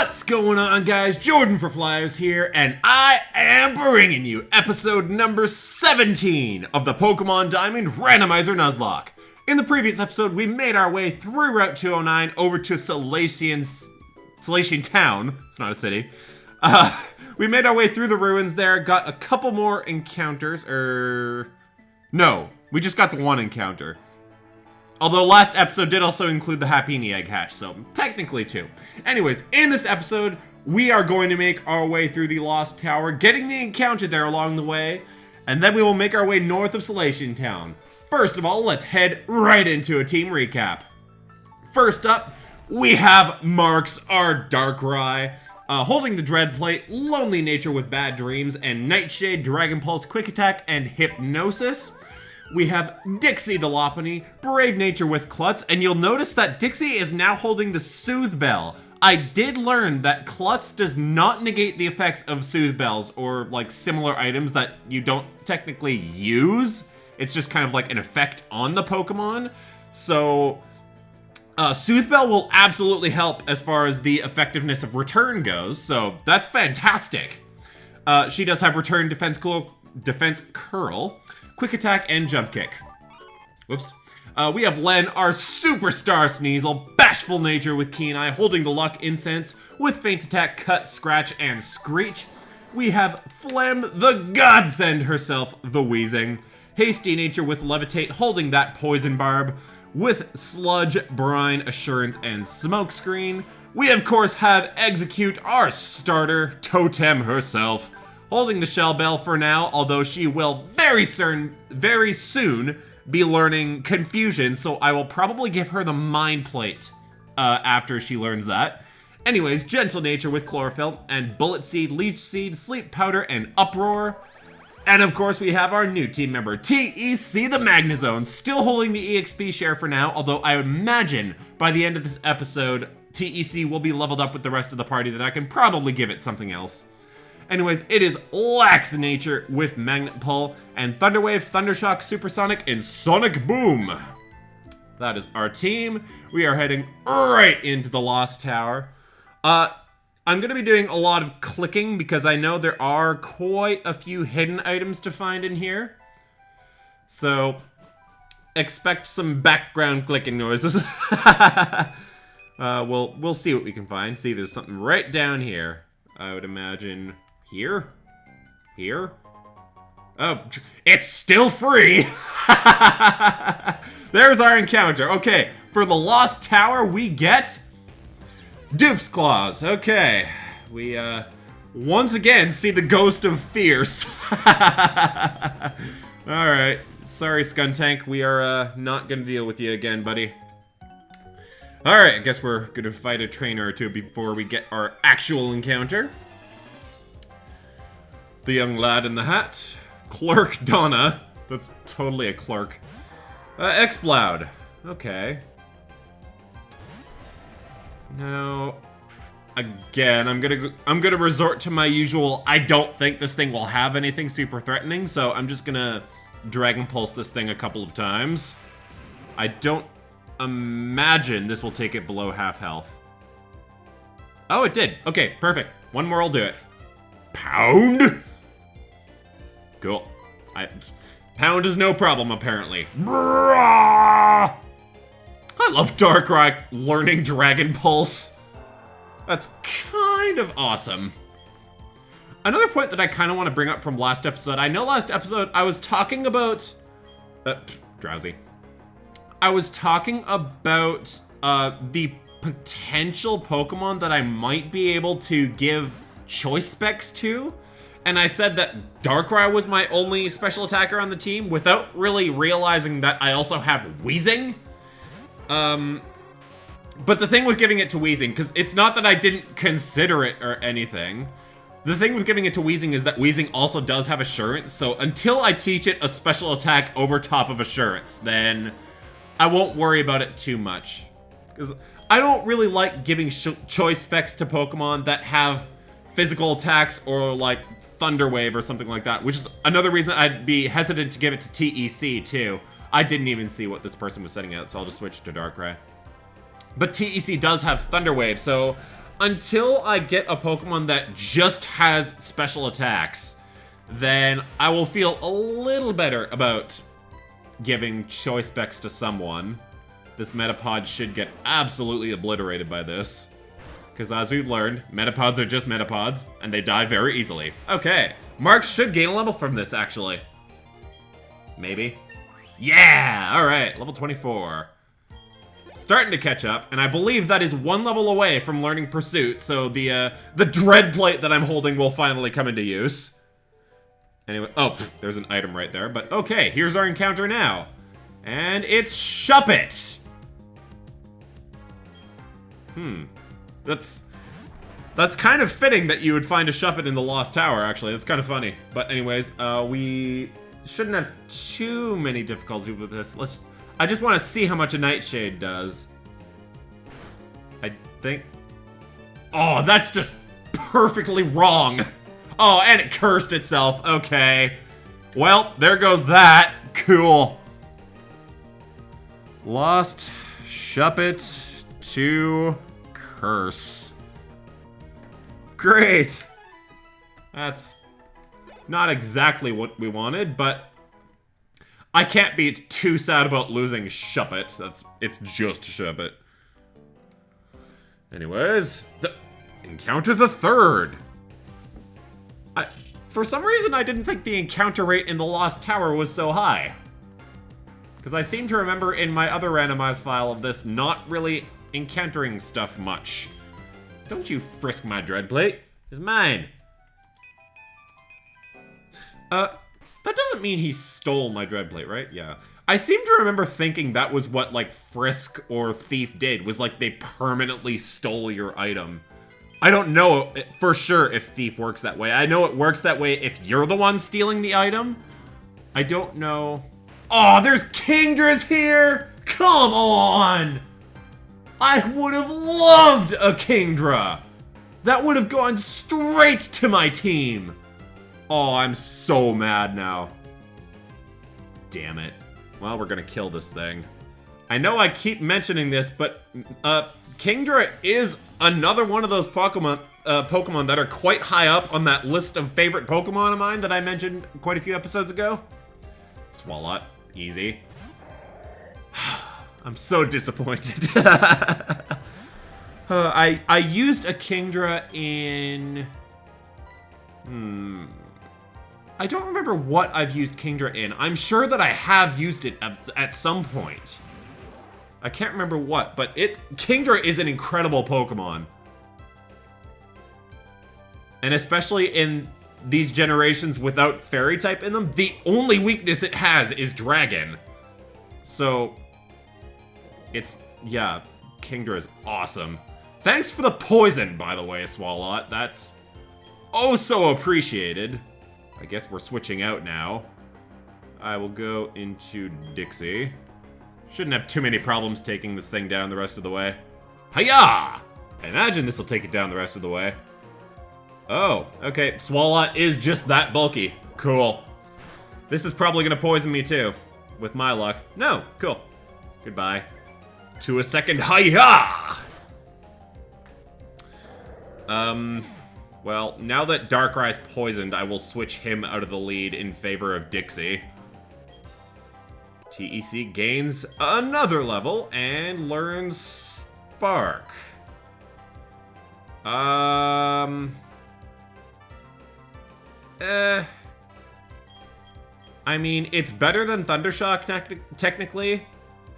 What's going on, guys? Jordan for Flyers here, and I am bringing you episode number 17 of the Pokemon Diamond Randomizer Nuzlocke. In the previous episode, we made our way through Route 209 over to Salation Town. It's not a city. We made our way through the ruins there, got a couple more encounters, No, we just got the one encounter. Although last episode did also include the Happiny Egg hatch, so technically two. Anyways, in this episode, we are going to make our way through the Lost Tower, getting the encounter there along the way, and then we will make our way north of Salation Town. First of all, let's head right into a team recap. First up, we have Marks, our Darkrai, holding the Dread Plate, Lonely Nature with Bad Dreams, and Nightshade, Dragon Pulse, Quick Attack, and Hypnosis. We have Dixie the Lopunny, Brave Nature with Klutz, and you'll notice that Dixie is now holding the Soothe Bell. I did learn that Klutz does not negate the effects of Soothe Bells or like similar items that you don't technically use. It's just kind of like an effect on the Pokemon. So Soothe Bell will absolutely help as far as the effectiveness of Return goes, so that's fantastic. She does have Return, Defense Curl, Quick Attack, and Jump Kick. Whoops. We have Len, our Superstar Sneasel, Bashful Nature with Keen Eye, holding the Luck Incense with Feint Attack, Cut, Scratch, and Screech. We have Phlegm, the Godsend herself, the Weezing. Hasty Nature with Levitate, holding that Poison Barb with Sludge, Brine, Assurance, and Smokescreen. We of course have Execute, our starter, Totem herself, holding the Shell Bell for now, although she will very soon be learning Confusion, so I will probably give her the Mind Plate after she learns that. Anyways, Gentle Nature with Chlorophyll, and Bullet Seed, Leech Seed, Sleep Powder, and Uproar. And of course we have our new team member, TEC the Magnezone, still holding the EXP share for now, although I imagine by the end of this episode, TEC will be leveled up with the rest of the party that I can probably give it something else. Anyways, it is Lax Nature with Magnet Pull, and Thunderwave, Thundershock, Supersonic, and Sonic Boom. That is our team. We are heading right into the Lost Tower. I'm going to be doing a lot of clicking because I know there are quite a few hidden items to find in here. So, expect some background clicking noises. We'll see what we can find. See, there's something right down here. I would imagine... Here? Here? Oh, it's still free! There's our encounter. Okay, for the Lost Tower, we get... Dupe's Claws. Okay. We, once again see the ghost of Fierce. Alright. Sorry, Skuntank. We are, not gonna deal with you again, buddy. Alright, I guess we're gonna fight a trainer or two before we get our actual encounter. The young lad in the hat. Clerk Donna. That's totally a clerk. Exploud. Okay. Now, again, I'm gonna resort to my usual, I don't think this thing will have anything super threatening, so I'm just gonna Dragon Pulse this thing a couple of times. I don't imagine this will take it below half health. Oh, it did. Okay, perfect. One more will do it. Pound? Cool. Pound is no problem, apparently. I love Darkrai learning Dragon Pulse. That's kind of awesome. Another point that I kind of want to bring up from last episode. I know last episode I was talking about... drowsy. I was talking about the potential Pokemon that I might be able to give choice specs to. And I said that Darkrai was my only special attacker on the team without really realizing that I also have Weezing. But the thing with giving it to Weezing, because it's not that I didn't consider it or anything. The thing with giving it to Weezing is that Weezing also does have Assurance, so until I teach it a special attack over top of Assurance, then I won't worry about it too much. Because I don't really like giving choice specs to Pokemon that have physical attacks or like Thunder Wave or something like that, which is another reason I'd be hesitant to give it to TEC too. I didn't even see what this person was setting out, so I'll just switch to Darkrai. But TEC does have Thunder Wave, so until I get a Pokemon that just has special attacks, then I will feel a little better about giving Choice Specs to someone. This Metapod should get absolutely obliterated by this. Because as we've learned, Metapods are just Metapods, and they die very easily. Okay, Marks should gain a level from this, actually. Maybe. Yeah! Alright, level 24. Starting to catch up, and I believe that is one level away from learning Pursuit, so the Dread Plate that I'm holding will finally come into use. Anyway, oh, there's an item right there, but okay, here's our encounter now. And it's Shuppet! That's kind of fitting that you would find a Shuppet in the Lost Tower, actually. That's kind of funny. But anyways, we shouldn't have too many difficulties with this. I just want to see how much a Nightshade does. I think... Oh, that's just perfectly wrong. Oh, and it cursed itself. Okay. Well, there goes that. Cool. Lost Shuppet to curse. Great. That's not exactly what we wanted, but I can't be too sad about losing Shuppet. It's just Shuppet. Anyways, encounter the third. For some reason, I didn't think the encounter rate in the Lost Tower was so high. Because I seem to remember in my other randomized file of this not really encountering stuff much. Don't you frisk my Dread Plate. It's mine. That doesn't mean he stole my Dread Plate, right? Yeah. I seem to remember thinking that was what, like, Frisk or Thief did, was, like, they permanently stole your item. I don't know for sure if Thief works that way. I know it works that way if you're the one stealing the item. I don't know. Oh, there's Kingdra's here! Come on! I would have loved a Kingdra! That would have gone straight to my team! Oh, I'm so mad now. Damn it. Well, we're gonna kill this thing. I know I keep mentioning this, but Kingdra is another one of those Pokemon that are quite high up on that list of favorite Pokemon of mine that I mentioned quite a few episodes ago. Swalot. Easy. I'm so disappointed. I used a Kingdra in... I don't remember what I've used Kingdra in. I'm sure that I have used it at some point. I can't remember what, but Kingdra is an incredible Pokemon. And especially in these generations without Fairy type in them, the only weakness it has is Dragon. So, yeah, Kingdra is awesome. Thanks for the poison, by the way, Swalot. That's oh so appreciated. I guess we're switching out now. I will go into Dixie. Shouldn't have too many problems taking this thing down the rest of the way. Hiya! I imagine this will take it down the rest of the way. Oh, okay. Swalot is just that bulky. Cool. This is probably going to poison me too. With my luck. No, cool. Goodbye. To a second hiya! Well, now that Darkrai's poisoned, I will switch him out of the lead in favor of Dixie. TEC gains another level and learns Spark. I mean, it's better than Thundershock technically.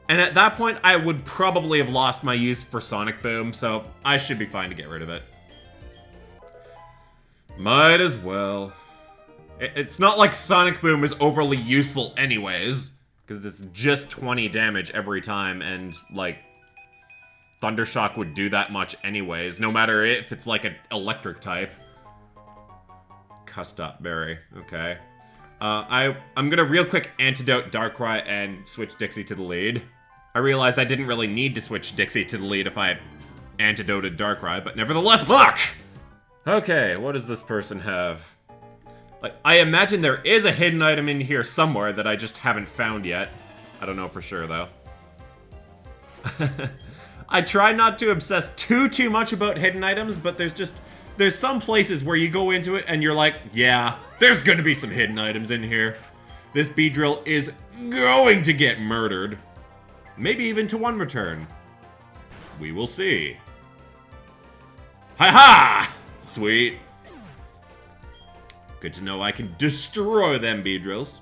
And at that point, I would probably have lost my use for Sonic Boom, so I should be fine to get rid of it. Might as well. It's not like Sonic Boom is overly useful anyways, because it's just 20 damage every time, and, like, Thundershock would do that much anyways, no matter if it's, like, an electric type. Custop Berry, okay. I'm gonna real quick antidote Darkrai and switch Dixie to the lead. I realized I didn't really need to switch Dixie to the lead if I antidoted Darkrai, but nevertheless, muck! Okay, what does this person have? Like, I imagine there is a hidden item in here somewhere that I just haven't found yet. I don't know for sure, though. I try not to obsess too much about hidden items, but there's some places where you go into it and you're like, yeah, there's gonna be some hidden items in here. This Beedrill is going to get murdered. Maybe even to one return. We will see. Ha-ha! Sweet. Good to know I can destroy them Beedrills.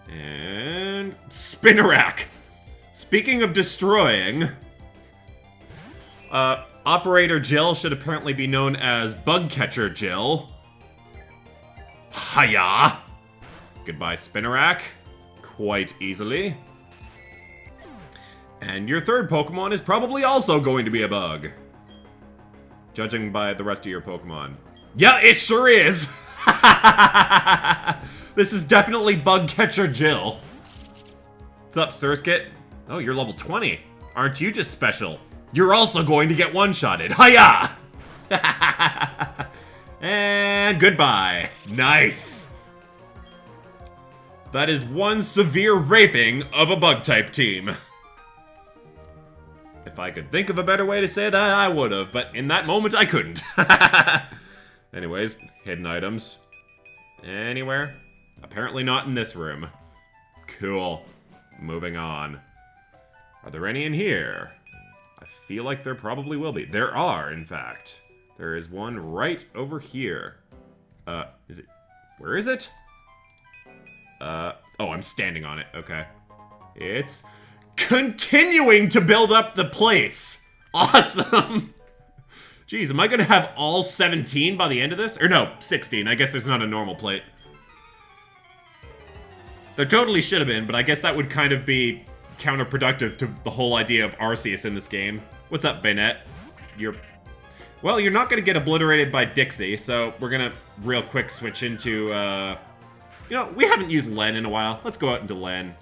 And Spinnerack. Speaking of destroying, Operator Jill should apparently be known as Bug Catcher Jill. Hiya! Goodbye, Spinnerack. Quite easily. And your third Pokemon is probably also going to be a bug. Judging by the rest of your Pokemon. Yeah, it sure is! This is definitely Bug Catcher Jill. What's up, Surskit? Oh, you're level 20. Aren't you just special? You're also going to get one-shotted. Hiya! And goodbye. Nice. That is one severe raping of a bug-type team. If I could think of a better way to say that, I would've, but in that moment, I couldn't. Anyways, hidden items. Anywhere? Apparently not in this room. Cool. Moving on. Are there any in here? I feel like there probably will be. There are, in fact. There is one right over here. Is it... Where is it? Oh, I'm standing on it. Okay. It's continuing to build up the plates. Awesome. Jeez, am I gonna have all 17 by the end of this? Or no, 16. I guess there's not a normal plate. There totally should have been, but I guess that would kind of be counterproductive to the whole idea of Arceus in this game. What's up, Bayonet? Well, you're not gonna get obliterated by Dixie, so we're gonna real quick switch into, you know, we haven't used Len in a while. Let's go out into Len.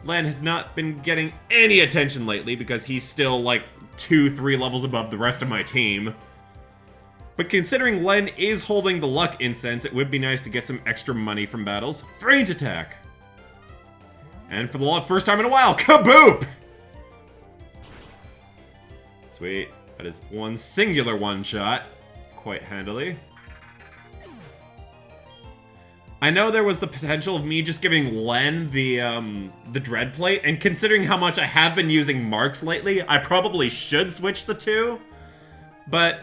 Len has not been getting any attention lately because he's still, like, 2-3 levels above the rest of my team. But considering Len is holding the luck incense, it would be nice to get some extra money from battles. Feint attack! And for the first time in a while, Kaboop! Sweet. That is one singular one-shot. Quite handily. I know there was the potential of me just giving Len the Dread Plate, and considering how much I have been using Marks lately, I probably should switch the two. But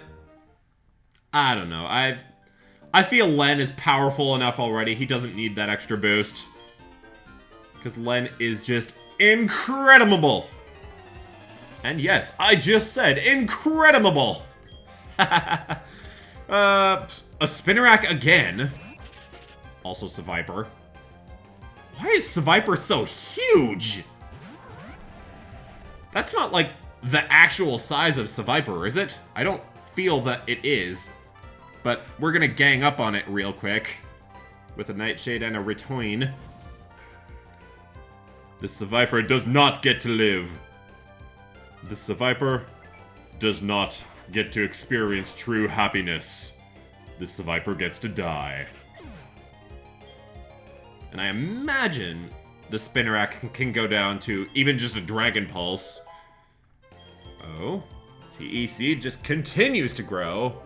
I don't know. I feel Len is powerful enough already. He doesn't need that extra boost. Because Len is just incredible. And yes, I just said incredible. A Spinnerack again. Also Seviper. Why is Seviper so huge? That's not like the actual size of Seviper, is it? I don't feel that it is. But we're gonna gang up on it real quick. With a Nightshade and a Retoin. This Seviper does not get to live. This Seviper does not get to experience true happiness. This Seviper gets to die. And I imagine the Spinnerack can go down to even just a Dragon Pulse. Oh. TEC just continues to grow.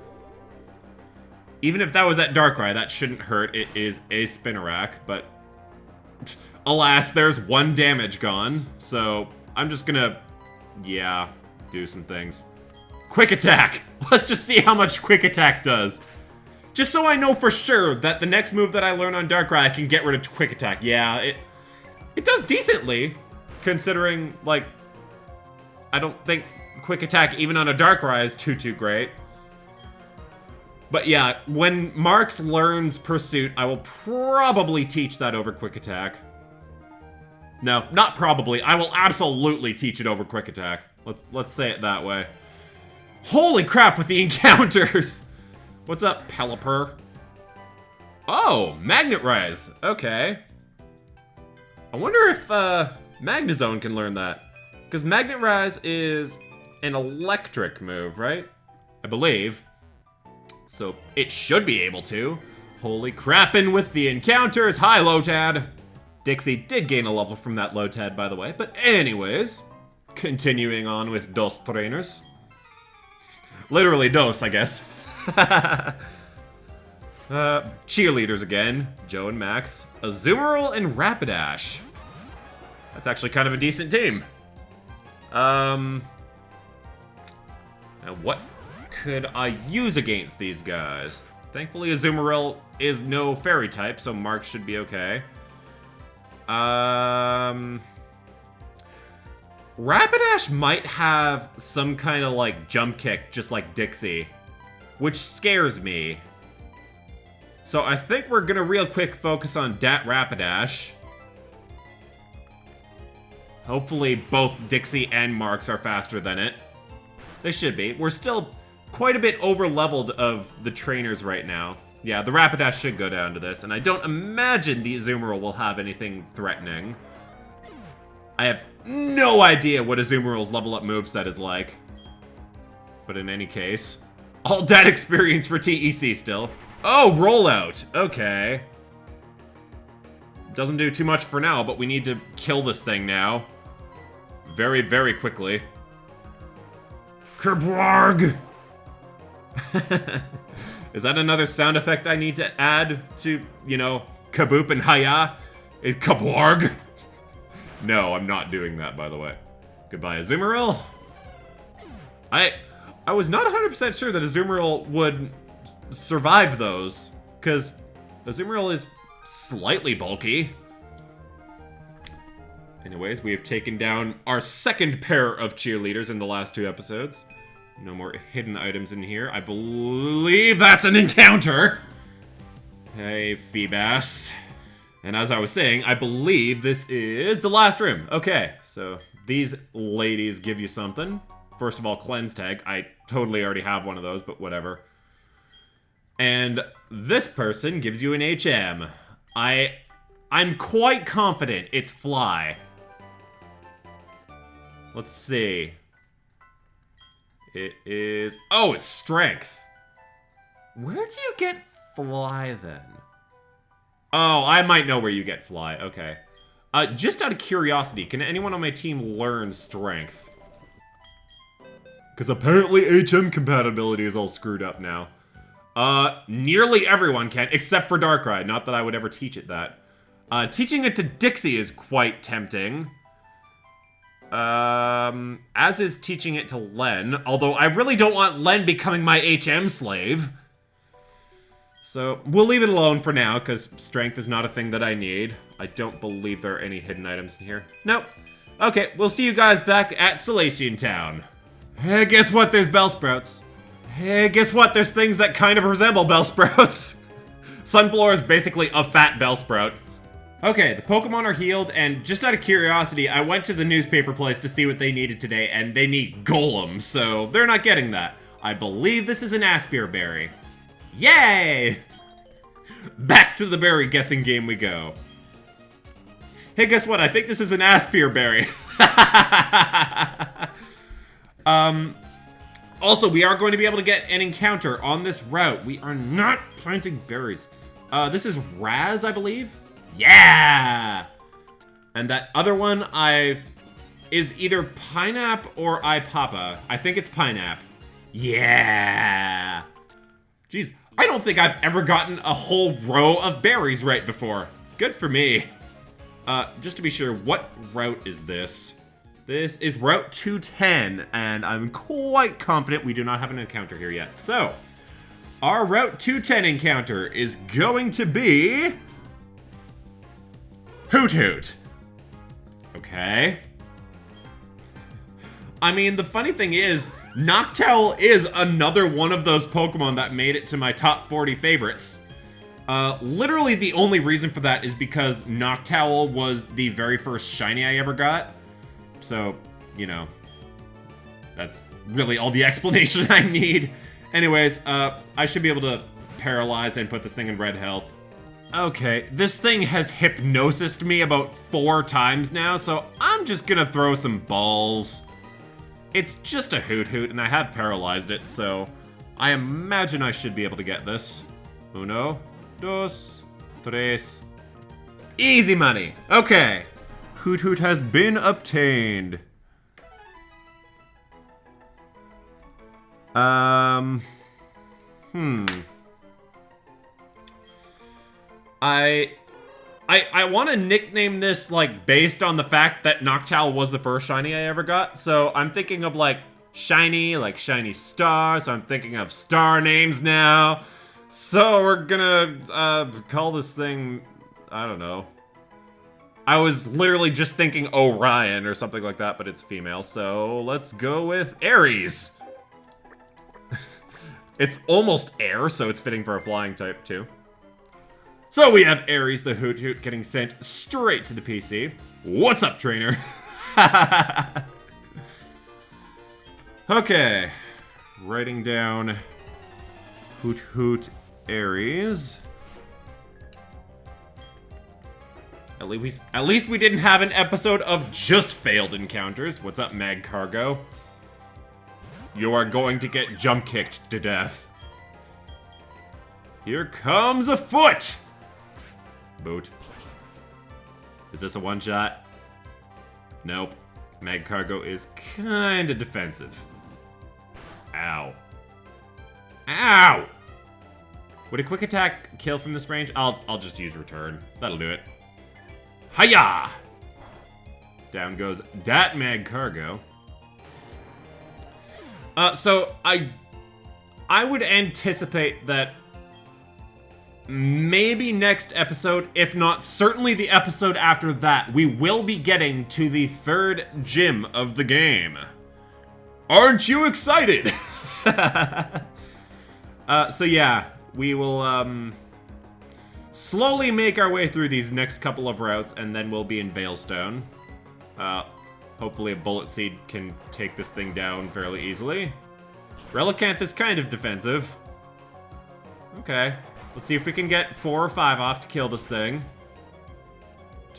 Even if that was at Darkrai, that shouldn't hurt. It is a Spinnerack, but alas, there's one damage gone. So I'm just gonna, yeah, do some things. Quick Attack! Let's just see how much Quick Attack does. Just so I know for sure that the next move that I learn on Darkrai, I can get rid of Quick Attack. Yeah, it does decently, considering, like, I don't think Quick Attack even on a Darkrai is too great. But yeah, when Marks learns Pursuit, I will probably teach that over Quick Attack. No, not probably. I will absolutely teach it over Quick Attack. Let's say it that way. Holy crap with the encounters! What's up, Pelipper? Oh, Magnet Rise. Okay. I wonder if Magnezone can learn that. Because Magnet Rise is an electric move, right? I believe. So it should be able to. Holy crappin' with the encounters. Hi, Lotad. Dixie did gain a level from that Lotad, by the way. But anyways, continuing on with dos trainers. Literally dos, I guess. Cheerleaders again. Joe and Max. Azumarill and Rapidash. That's actually kind of a decent team. Now what could I use against these guys? Thankfully, Azumarill is no fairy type, so Mark should be okay. Rapidash might have some kind of, like, jump kick, just like Dixie, which scares me. So I think we're gonna real quick focus on Dat Rapidash. Hopefully both Dixie and Marks are faster than it. They should be. We're still quite a bit over-leveled of the trainers right now. Yeah, the Rapidash should go down to this, and I don't imagine the Azumarill will have anything threatening. I have no idea what Azumarill's level-up moveset is like. But in any case, all that experience for TEC still. Oh, rollout! Okay. Doesn't do too much for now, but we need to kill this thing now. Very, very quickly. Kerblog! Is that another sound effect I need to add to, you know, Kaboop and Haya? Is Kabwarg? No, I'm not doing that, by the way. Goodbye, Azumarill. I was not 100% sure that Azumarill would survive those, because Azumarill is slightly bulky. Anyways, we have taken down our second pair of cheerleaders in the last 2 episodes. No more hidden items in here. I believe that's an encounter! Hey, Feebas. And as I was saying, I believe this is the last room. Okay, so these ladies give you something. First of all, cleanse tag. I totally already have one of those, but whatever. And this person gives you an HM. I'm quite confident it's Fly. Let's see. It is... Oh, it's Strength. Where do you get Fly, then? Oh, I might know where you get Fly. Okay. Just out of curiosity, can anyone on my team learn Strength? Because apparently HM compatibility is all screwed up now. Nearly everyone can, except for Darkrai. Not that I would ever teach it that. Teaching it to Dixie is quite tempting. As is teaching it to Len. Although I really don't want Len becoming my HM slave. So, we'll leave it alone for now, because Strength is not a thing that I need. I don't believe there are any hidden items in here. Nope. Okay, we'll see you guys back at Salacian Town. Hey, guess what? There's Bellsprouts. Hey, guess what? There's things that kind of resemble Bellsprouts. Sunflower is basically a fat Bellsprout. Okay, the Pokemon are healed, and just out of curiosity, I went to the newspaper place to see what they needed today, and they need golems, so they're not getting that. I believe this is an Aspire Berry. Yay! Back to the berry guessing game we go. Hey, guess what? I think this is an Aspire Berry. Also, we are going to be able to get an encounter on this route. We are not planting berries. This is Raz, I believe? Yeah! And that other one is either Pinap or Ipapa. I think it's Pinap. Yeah! Jeez, I don't think I've ever gotten a whole row of berries right before. Good for me. Just to be sure, what route is this? This is Route 210, and I'm quite confident we do not have an encounter here yet. So, our Route 210 encounter is going to be... Hoot Hoot. Okay. I mean, the funny thing is, Noctowl is another one of those Pokemon that made it to my top 40 favorites. Literally the only reason for that is because Noctowl was the very first shiny I ever got. So, you know, that's really all the explanation I need. Anyways, I should be able to paralyze and put this thing in red health. Okay, this thing has hypnosised me about 4 times now, so I'm just gonna throw some balls. It's just a Hoot Hoot, and I have paralyzed it, so I imagine I should be able to get this. Uno, dos, tres. Easy money. Okay. Hoot Hoot has been obtained. I want to nickname this, like, based on the fact that Noctowl was the first shiny I ever got. So I'm thinking of, like, shiny, like shiny star. So I'm thinking of star names now. So we're gonna call this thing, I don't know. I was literally just thinking Orion or something like that, but it's female. So let's go with Aries. It's almost air, so it's fitting for a flying type too. So we have Aries the Hoot Hoot getting sent straight to the PC. What's up, trainer? Okay. Writing down Hoot Hoot Aries. At least we didn't have an episode of just failed encounters. What's up, Mag Cargo? You are going to get jump kicked to death. Here comes a foot! Boot. Is this a one-shot? Nope. Mag Cargo is kinda defensive. Ow. Ow! Would a quick attack kill from this range? I'll just use return. That'll do it. Hiya! Down goes that Mag Cargo. So I would anticipate that maybe next episode, if not certainly the episode after that, we will be getting to the third gym of the game. Aren't you excited? So yeah, we will slowly make our way through these next couple of routes, and then we'll be in Veilstone. Hopefully a Bullet Seed can take this thing down fairly easily. Relicanth is kind of defensive. Okay. Let's see if we can get 4 or 5 off to kill this thing.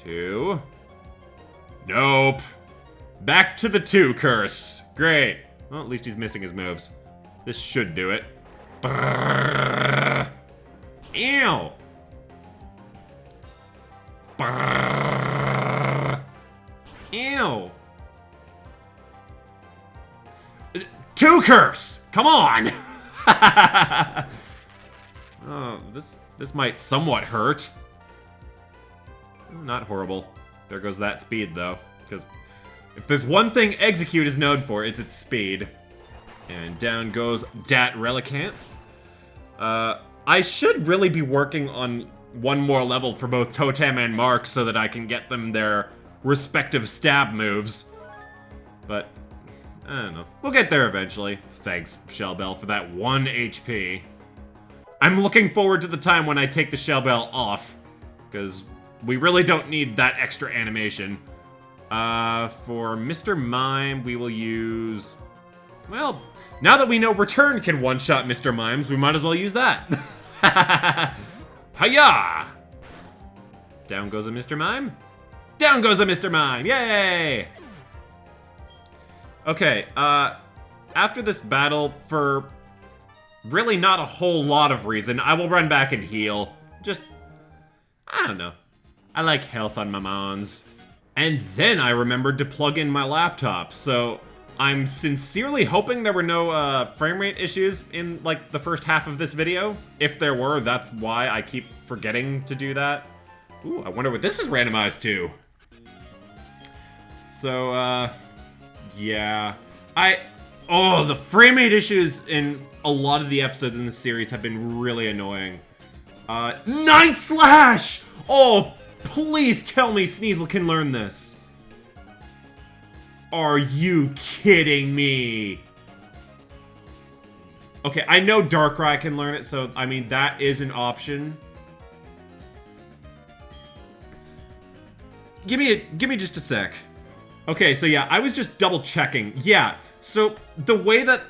2. Nope. Back to the 2 curse. Great. Well, at least he's missing his moves. This should do it. Brrr. Ew. Brrr. Ew. 2 curse! Come on! Oh, this might somewhat hurt. Not horrible. There goes that speed, though. Because if there's one thing Execute is known for, it's its speed. And down goes Dat Relicanth. I should really be working on one more level for both Totem and Mark so that I can get them their respective stab moves. But I don't know. We'll get there eventually. Thanks, Shell Bell, for that 1 HP. I'm looking forward to the time when I take the Shell Bell off, because we really don't need that extra animation. For Mr. Mime, we will use... Well, now that we know Return can one-shot Mr. Mimes, we might as well use that. Hiya! Down goes a Mr. Mime. Down goes a Mr. Mime! Yay! Okay, after this battle, for really not a whole lot of reason, I will run back and heal. Just, I don't know. I like health on my mons. And then I remembered to plug in my laptop, so I'm sincerely hoping there were no frame rate issues in, like, the first half of this video. If there were, that's why I keep forgetting to do that. Ooh, I wonder what this is randomized to. So, yeah. Oh, the frame rate issues in a lot of the episodes in this series have been really annoying. Night Slash! Oh, please tell me Sneasel can learn this. Are you kidding me? Okay, I know Darkrai can learn it, so, I mean, that is an option. Give me just a sec. Okay, so yeah, I was just double checking. Yeah, so the way that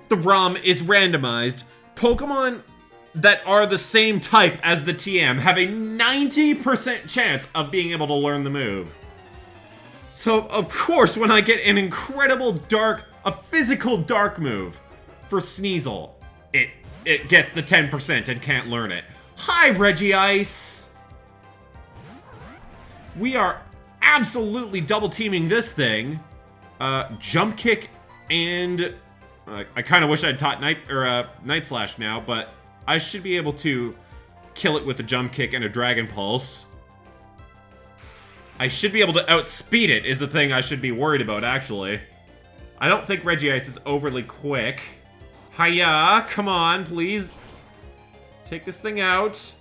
the ROM is randomized, Pokemon that are the same type as the TM have a 90% chance of being able to learn the move. So, of course, when I get an incredible dark, a physical dark move for Sneasel, it gets the 10% and can't learn it. Hi, Regice! We are absolutely double teaming this thing. Jump kick and I kind of wish I'd taught Night Slash now, but I should be able to kill it with a jump kick and a Dragon Pulse. I should be able to outspeed it is the thing I should be worried about, actually. I don't think Regice is overly quick. Hiya, come on, please. Take this thing out.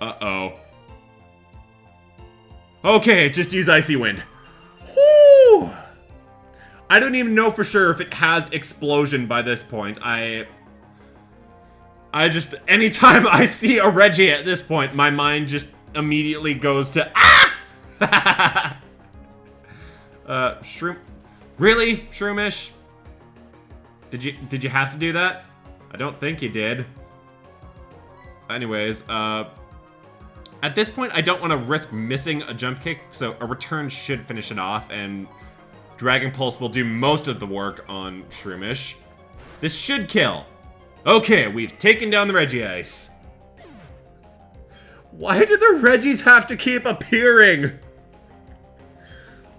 Uh-oh. Okay, just use Icy Wind. Whoo! I don't even know for sure if it has Explosion by this point. I just, anytime I see a Reggie at this point, my mind just immediately goes to, ah! Shroom. Really? Shroomish? Did you have to do that? I don't think you did. Anyways, at this point, I don't want to risk missing a jump kick, so a return should finish it off, and Dragon Pulse will do most of the work on Shroomish. This should kill. Okay, we've taken down the Regice. Why do the Regis have to keep appearing?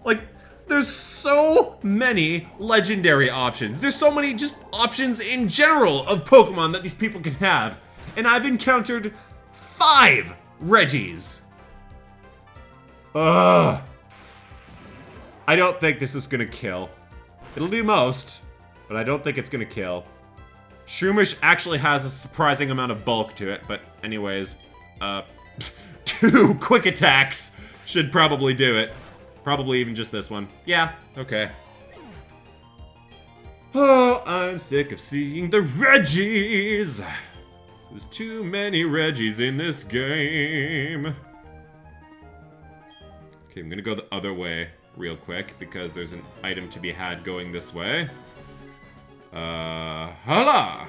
Like, there's so many legendary options. There's so many just options in general of Pokemon that these people can have. And I've encountered 5 Regis. Ugh. I don't think this is gonna kill. It'll do most, but I don't think it's gonna kill. Shroomish actually has a surprising amount of bulk to it, but anyways, 2 quick attacks should probably do it. Probably even just this one. Yeah, okay. Oh, I'm sick of seeing the Regis. There's too many Regis in this game. Okay, I'm gonna go the other way real quick because there's an item to be had going this way. Hola!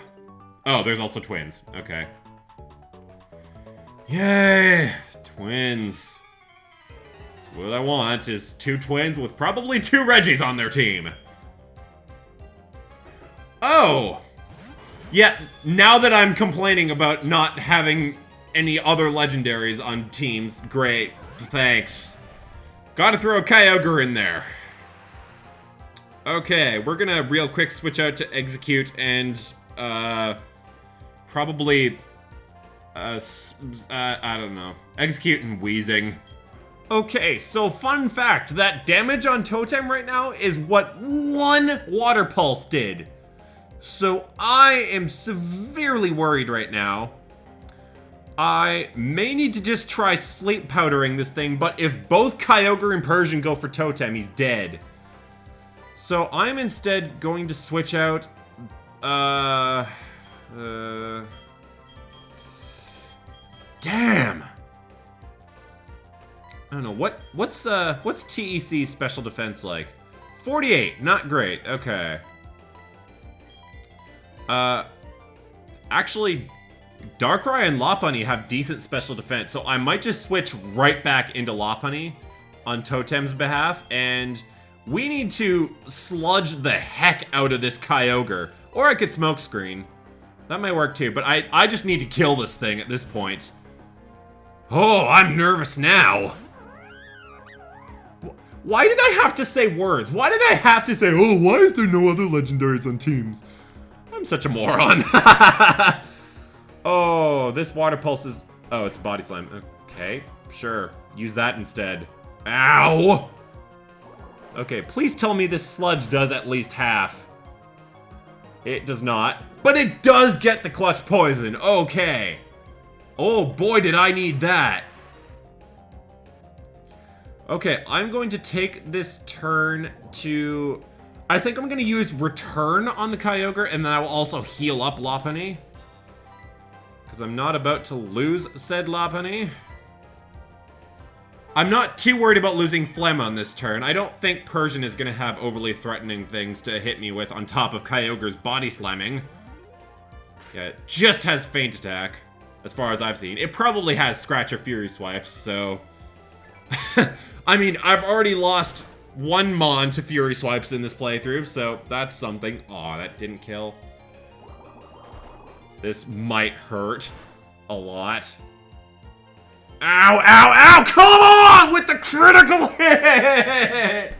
Oh, there's also twins. Okay. Yay! Twins. So what I want is 2 twins with probably 2 Regis on their team. Oh! Yeah, now that I'm complaining about not having any other legendaries on teams, great. Thanks. Gotta throw a Kyogre in there. Okay, we're gonna real quick switch out to Execute and, probably, I don't know. Execute and Wheezing. Okay, so fun fact, that damage on Totem right now is what 1 Water Pulse did. So I am severely worried right now. I may need to just try Sleep Powdering this thing, but if both Kyogre and Persian go for Totem, he's dead. So I'm instead going to switch out, damn! I don't know, what's TEC's special defense like? 48, not great, okay. Actually, Darkrai and Lopunny have decent special defense, so I might just switch right back into Lopunny on Totem's behalf, and we need to sludge the heck out of this Kyogre. Or I could Smokescreen. That might work too, but I just need to kill this thing at this point. Oh, I'm nervous now. Why did I have to say words? Why did I have to say, oh, why is there no other legendaries on teams? I'm such a moron. Oh, this Water Pulse is... Oh, it's Body Slam. Okay, sure. Use that instead. Ow! Okay, please tell me this sludge does at least half. It does not. But it does get the Clutch Poison. Okay. Oh, boy, did I need that. Okay, I'm going to take this turn to... I think I'm going to use Return on the Kyogre, and then I will also heal up Lopunny. Because I'm not about to lose said Lopunny. I'm not too worried about losing Phlegm on this turn. I don't think Persian is going to have overly threatening things to hit me with on top of Kyogre's Body Slamming. Yeah, it just has Feint Attack, as far as I've seen. It probably has Scratch or Fury Swipes, so... I mean, I've already lost 1 Mon to Fury Swipes in this playthrough, so that's something. Aw, that didn't kill. This might hurt a lot. Ow, ow, ow! Come on with the critical hit!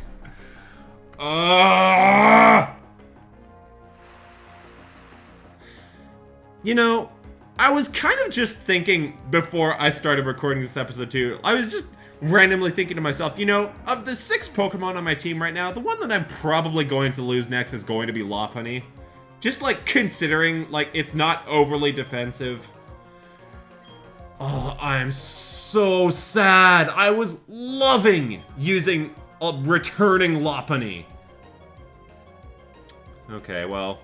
You know, I was kind of just thinking before I started recording this episode too, I was just randomly thinking to myself, you know, of the 6 Pokemon on my team right now, the one that I'm probably going to lose next is going to be Lopunny. Just like considering like it's not overly defensive. Oh, I'm so sad. I was loving using a returning Lopunny. Okay, well,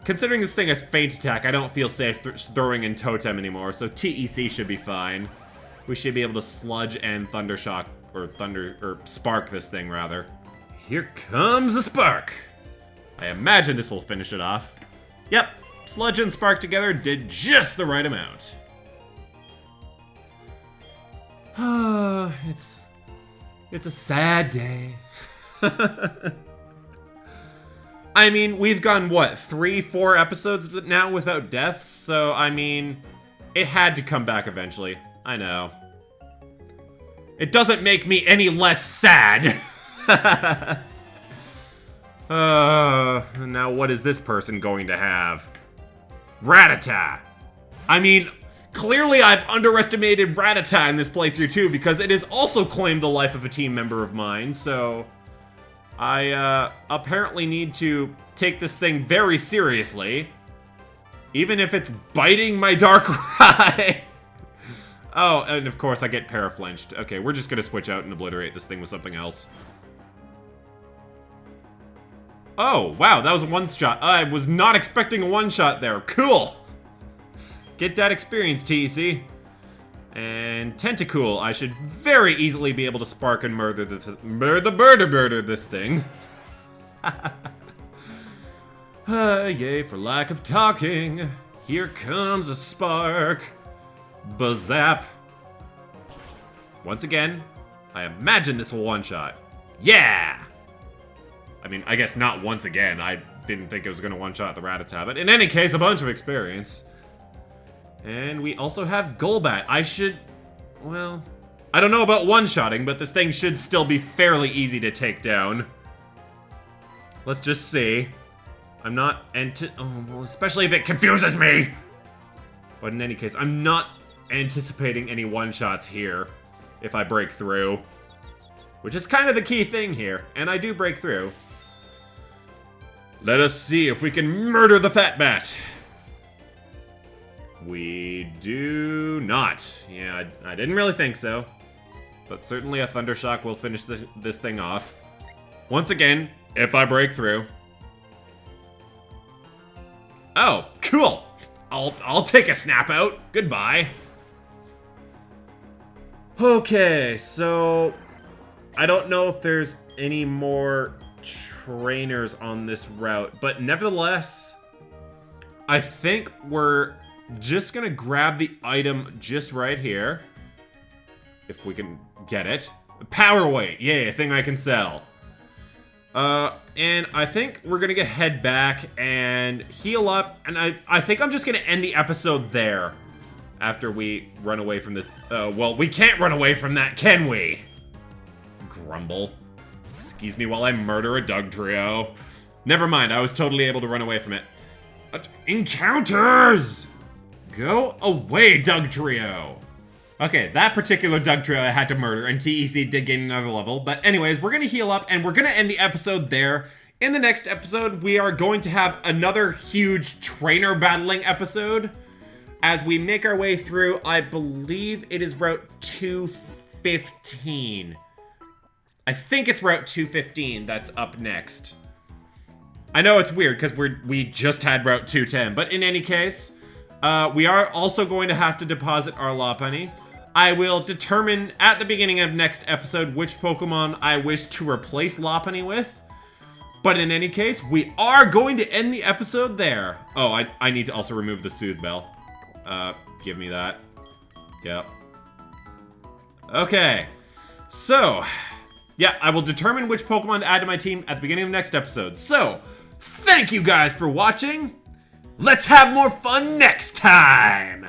considering this thing has Feint Attack, I don't feel safe throwing in Totem anymore, so TEC should be fine. We should be able to Sludge and Thundershock, or Spark this thing, rather. Here comes a Spark! I imagine this will finish it off. Yep, Sludge and Spark together did just the right amount. It's a sad day. I mean, we've gone, what, 3-4 episodes now without deaths? So, I mean, it had to come back eventually. I know. It doesn't make me any less sad. Now what is this person going to have? Rattata. I mean, clearly I've underestimated Rattata in this playthrough too, because it has also claimed the life of a team member of mine, so I apparently need to take this thing very seriously, even if it's biting my Darkrai. Oh, and of course I get Paraflinched. Okay, we're just gonna switch out and obliterate this thing with something else. Oh, wow, that was a one-shot. I was not expecting a one-shot there. Cool! Get that experience, TEC. And Tentacool, I should very easily be able to spark and murder this thing. Yay for lack of talking. Here comes a spark. Bazap. Once again, I imagine this will one-shot. Yeah! I mean, I guess not once again. I didn't think it was going to one-shot the Rattata, but in any case, a bunch of experience. And we also have Golbat. I should... well... I don't know about one-shotting, but this thing should still be fairly easy to take down. Let's just see. I'm not... oh, well, especially if it confuses me! But in any case, I'm not anticipating any one-shots here if I break through. Which is kind of the key thing here, and I do break through. Let us see if we can murder the Fat Bat. We do not. Yeah, I didn't really think so. But certainly a Thundershock will finish this thing off. Once again, if I break through. Oh, cool! I'll take a snap out. Goodbye. Okay, so I don't know if there's any more trainers on this route, but nevertheless, I think we're just gonna grab the item just right here. If we can get it. Power Weight, yay, a thing I can sell. And I think we're gonna head back and heal up, and I think I'm just gonna end the episode there. After we run away from this, well, we can't run away from that, can we? Grumble. Excuse me while I murder a Dugtrio. Never mind, I was totally able to run away from it. Encounters! Go away, Dugtrio! Okay, that particular Dugtrio I had to murder, and TEC did gain another level. But anyways, we're gonna heal up, and we're gonna end the episode there. In the next episode, we are going to have another huge trainer battling episode. As we make our way through, I believe it is Route 215. I think it's Route 215 that's up next. I know it's weird, because we just had Route 210, but in any case, we are also going to have to deposit our Lopunny. I will determine at the beginning of next episode which Pokemon I wish to replace Lopunny with. But in any case, we are going to end the episode there. Oh, I need to also remove the Soothe Bell. Give me that. Yep. Okay. So, yeah, I will determine which Pokemon to add to my team at the beginning of next episode. So, thank you guys for watching. Let's have more fun next time!